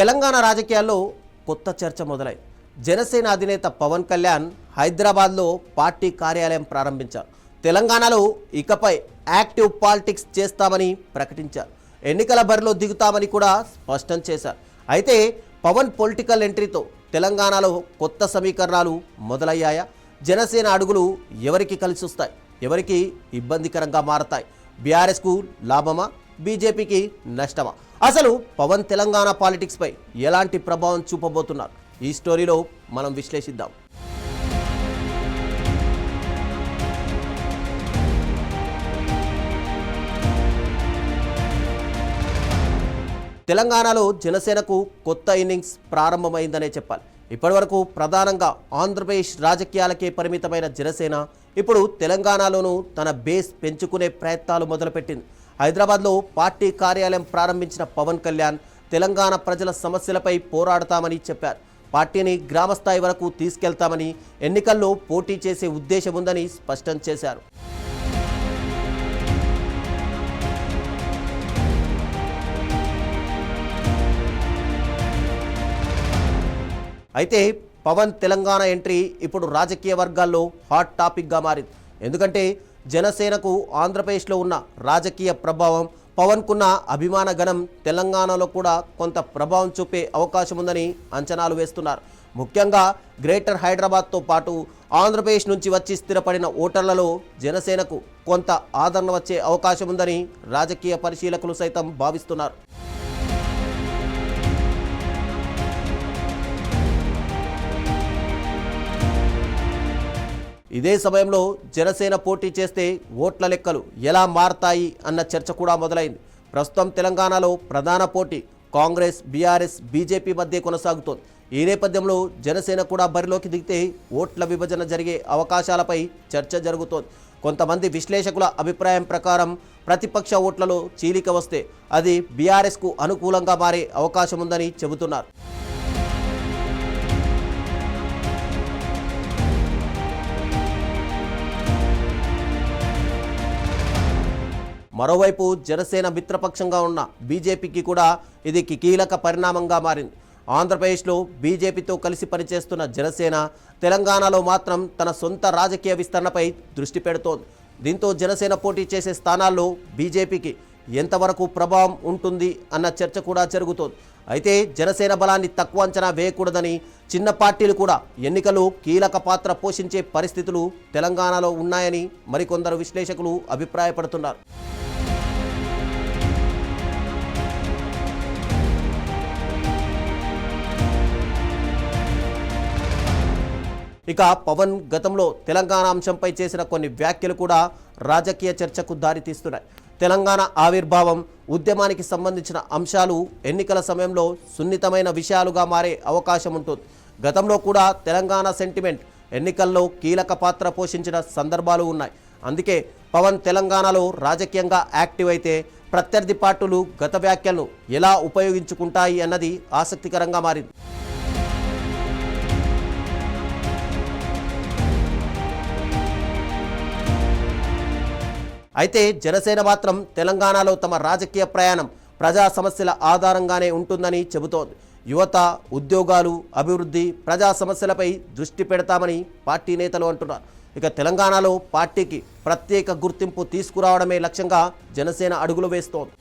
తెలంగాణ రాజకీయాల్లో కొత్త చర్చ మొదలై జనసేన అధినేత పవన్ కళ్యాణ్ హైదరాబాద్లో పార్టీ కార్యాలయం ప్రారంభించారు. తెలంగాణలో ఇకపై యాక్టివ్ పాలిటిక్స్ చేస్తామని ప్రకటించారు. ఎన్నికల బరిలో దిగుతామని కూడా స్పష్టం చేశారు. అయితే పవన్ పొలిటికల్ ఎంట్రీతో తెలంగాణలో కొత్త సమీకరణాలు మొదలయ్యాయా? జనసేన అడుగులు ఎవరికి కలిసి వస్తాయి, ఎవరికి ఇబ్బందికరంగా మారతాయి? బీఆర్ఎస్కు లాభమా, బీజేపీకి నష్టమా? అసలు పవన్ తెలంగాణ పాలిటిక్స్పై ఎలాంటి ప్రభావం చూపబోతున్నారు? ఈ స్టోరీలో మనం విశ్లేషిద్దాం. తెలంగాణలో జనసేనకు కొత్త ఇన్నింగ్స్ ప్రారంభమైందనే చెప్పాలి. ఇప్పటివరకు ప్రధానంగా ఆంధ్రప్రదేశ్ రాజకీయాలకే పరిమితమైన జనసేన ఇప్పుడు తెలంగాణలోనూ తన బేస్ పెంచుకునే ప్రయత్నాలు మొదలుపెట్టింది. హైదరాబాద్లో పార్టీ కార్యాలయం ప్రారంభించిన పవన్ కళ్యాణ్ తెలంగాణ ప్రజల సమస్యలపై పోరాడతామని చెప్పారు. పార్టీని గ్రామస్థాయి వరకు తీసుకెళ్తామని, ఎన్నికల్లో పోటీ చేసే ఉద్దేశం ఉందని స్పష్టం చేశారు. అయితే పవన్ తెలంగాణ ఎంట్రీ ఇప్పుడు రాజకీయ వర్గాల్లో హాట్ టాపిక్గా మారింది. ఎందుకంటే జనసేనకు ఆంధ్రప్రదేశ్లో ఉన్న రాజకీయ ప్రభావం, పవన్కున్న అభిమాన గణం తెలంగాణలో కూడా కొంత ప్రభావం చూపే అవకాశం ఉందని అంచనాలు వేస్తున్నారు. ముఖ్యంగా గ్రేటర్ హైదరాబాద్తో పాటు ఆంధ్రప్రదేశ్ నుంచి వచ్చి స్థిరపడిన ఓటర్లలో జనసేనకు కొంత ఆదరణ వచ్చే అవకాశం ఉందని రాజకీయ పరిశీలకులు సైతం భావిస్తున్నారు. ఇదే సమయంలో జనసేన పోటీ చేస్తే ఓట్ల లెక్కలు ఎలా మారతాయి అన్న చర్చ కూడా మొదలైంది. ప్రస్తుతం తెలంగాణలో ప్రధాన పోటీ కాంగ్రెస్, బీఆర్ఎస్, బీజేపీ మధ్య కొనసాగుతోంది. ఈ నేపథ్యంలో జనసేన కూడా బరిలోకి దిగితే ఓట్ల విభజన జరిగే అవకాశాలపై చర్చ జరుగుతోంది. కొంతమంది విశ్లేషకుల అభిప్రాయం ప్రకారం ప్రతిపక్ష ఓట్లలో చీలిక వస్తే అది బీఆర్ఎస్కు అనుకూలంగా మారే అవకాశం ఉందని చెబుతున్నారు. మరోవైపు జనసేన మిత్రపక్షంగా ఉన్న బీజేపీకి కూడా ఇది కీలక పరిణామంగా మారింది. ఆంధ్రప్రదేశ్లో బీజేపీతో కలిసి పనిచేస్తున్న జనసేన తెలంగాణలో మాత్రం తన సొంత రాజకీయ విస్తరణపై దృష్టి పెడుతోంది. దీంతో జనసేన పోటీ చేసే స్థానాల్లో బీజేపీకి ఎంతవరకు ప్రభావం ఉంటుంది అన్న చర్చ కూడా జరుగుతోంది. అయితే జనసేన బలాన్ని తక్కువ అంచనా వేయకూడదని, చిన్న పార్టీలు కూడా ఎన్నికలు కీలక పాత్ర పోషించే పరిస్థితులు తెలంగాణలో ఉన్నాయని మరికొందరు విశ్లేషకులు అభిప్రాయపడుతున్నారు. ఇక పవన్ గతంలో తెలంగాణ అంశంపై చేసిన కొన్ని వ్యాఖ్యలు కూడా రాజకీయ చర్చకు దారితీస్తున్నాయి. తెలంగాణ ఆవిర్భావం, ఉద్యమానికి సంబంధించిన అంశాలు ఎన్నికల సమయంలో సున్నితమైన విషయాలుగా మారే అవకాశం ఉంటుంది. గతంలో కూడా తెలంగాణ సెంటిమెంట్ ఎన్నికల్లో కీలక పాత్ర పోషించిన సందర్భాలు ఉన్నాయి. అందుకే పవన్ తెలంగాణలో రాజకీయంగా యాక్టివ్ అయితే ప్రత్యర్థి పార్టీలు గత వ్యాఖ్యలను ఎలా ఉపయోగించుకుంటాయి అన్నది ఆసక్తికరంగా మారింది. అయితే జనసేన మాత్రం తెలంగాణలో తమ రాజకీయ ప్రయాణం ప్రజా సమస్యల ఆధారంగానే ఉంటుందని చెబుతోంది. యువత, ఉద్యోగాలు, అభివృద్ధి, ప్రజా సమస్యలపై దృష్టి పెడతామని పార్టీ నేతలు అంటున్నారు. ఇక తెలంగాణలో పార్టీకి ప్రత్యేక గుర్తింపు తీసుకురావడమే లక్ష్యంగా జనసేన అడుగులు వేస్తోంది.